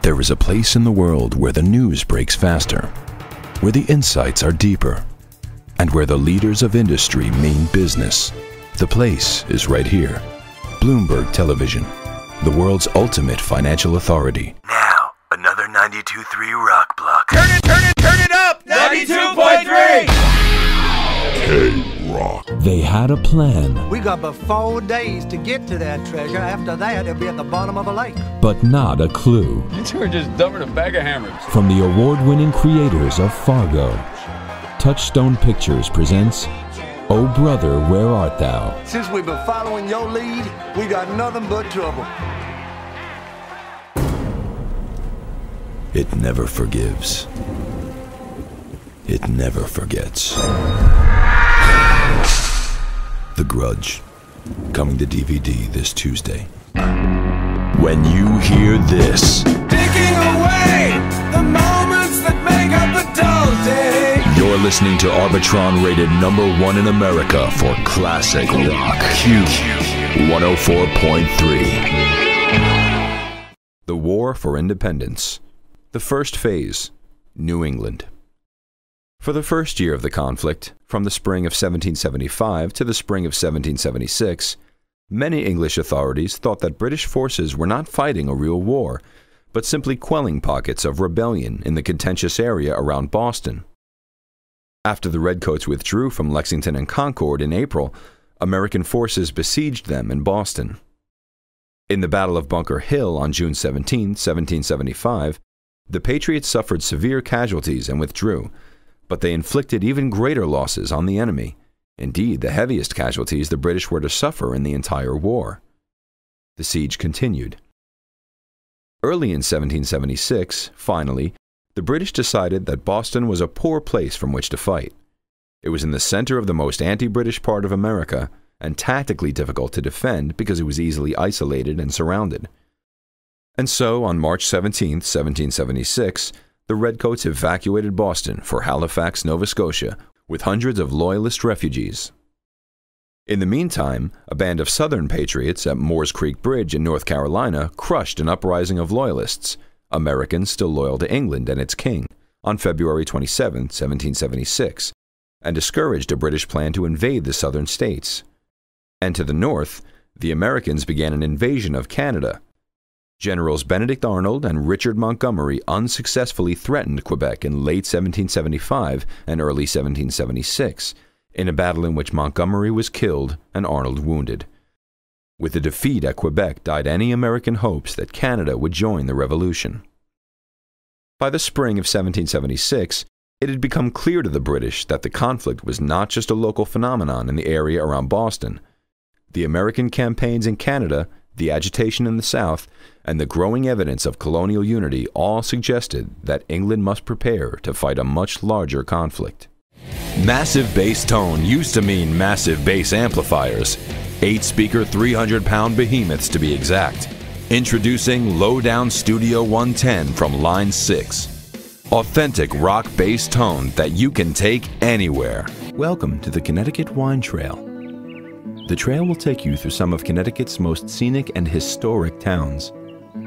There is a place in the world where the news breaks faster, where the insights are deeper, and where the leaders of industry mean business. The place is right here. Bloomberg Television, the world's ultimate financial authority. Now, another 92.3 rock block. Turn it up! 92.3! K-Rock. They had a plan. We got about 4 days to get to that treasure. After that, it'll be at the bottom of a lake. But not a clue. We're just dumping a bag of hammers. From the award-winning creators of Fargo, Touchstone Pictures presents Oh Brother, Where Art Thou? Since we've been following your lead, we got nothing but trouble. It never forgives. It never forgets. The Grudge, coming to DVD this Tuesday. When you hear this, Taking away the moments that make up a dull day. you're listening to Arbitron rated #1 in America for classic rock. Q 104.3. The War for Independence. The first phase, New England. For the first year of the conflict, from the spring of 1775 to the spring of 1776, many English authorities thought that British forces were not fighting a real war, but simply quelling pockets of rebellion in the contentious area around Boston. After the Redcoats withdrew from Lexington and Concord in April, American forces besieged them in Boston. In the Battle of Bunker Hill on June 17, 1775, the Patriots suffered severe casualties and withdrew, but they inflicted even greater losses on the enemy, indeed the heaviest casualties the British were to suffer in the entire war. The siege continued. Early in 1776, finally, the British decided that Boston was a poor place from which to fight. It was in the center of the most anti-British part of America, and tactically difficult to defend because it was easily isolated and surrounded. And so, on March 17, 1776, the Redcoats evacuated Boston for Halifax, Nova Scotia, with hundreds of Loyalist refugees. In the meantime, a band of Southern patriots at Moores Creek Bridge in North Carolina crushed an uprising of Loyalists, Americans still loyal to England and its king, on February 27, 1776, and discouraged a British plan to invade the southern states. And to the north, the Americans began an invasion of Canada. Generals Benedict Arnold and Richard Montgomery unsuccessfully threatened Quebec in late 1775 and early 1776, in a battle in which Montgomery was killed and Arnold wounded. With the defeat at Quebec died any American hopes that Canada would join the Revolution. By the spring of 1776, it had become clear to the British that the conflict was not just a local phenomenon in the area around Boston. The American campaigns in Canada, the agitation in the South, and the growing evidence of colonial unity all suggested that England must prepare to fight a much larger conflict. Massive bass tone used to mean massive bass amplifiers. 8-speaker, 300-pound behemoths to be exact. Introducing Lowdown Studio 110 from Line 6. Authentic rock bass tone that you can take anywhere. Welcome to the Connecticut Wine Trail. The trail will take you through some of Connecticut's most scenic and historic towns,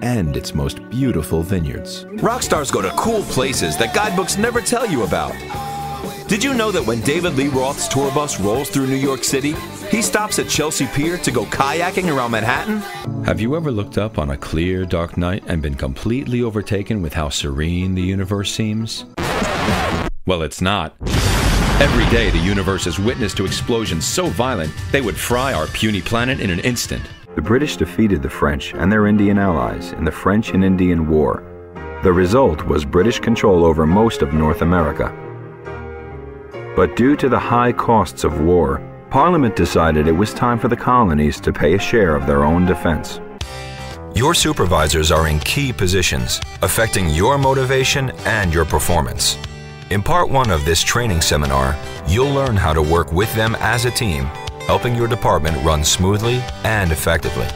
and its most beautiful vineyards. Rock stars go to cool places that guidebooks never tell you about. Did you know that when David Lee Roth's tour bus rolls through New York City, he stops at Chelsea Pier to go kayaking around Manhattan? Have you ever looked up on a clear, dark night and been completely overtaken with how serene the universe seems? Well, it's not. Every day, the universe is witness to explosions so violent they would fry our puny planet in an instant. The British defeated the French and their Indian allies in the French and Indian War. The result was British control over most of North America. But due to the high costs of war, Parliament decided it was time for the colonies to pay a share of their own defense. Your supervisors are in key positions, affecting your motivation and your performance. In part 1 of this training seminar, you'll learn how to work with them as a team, helping your department run smoothly and effectively.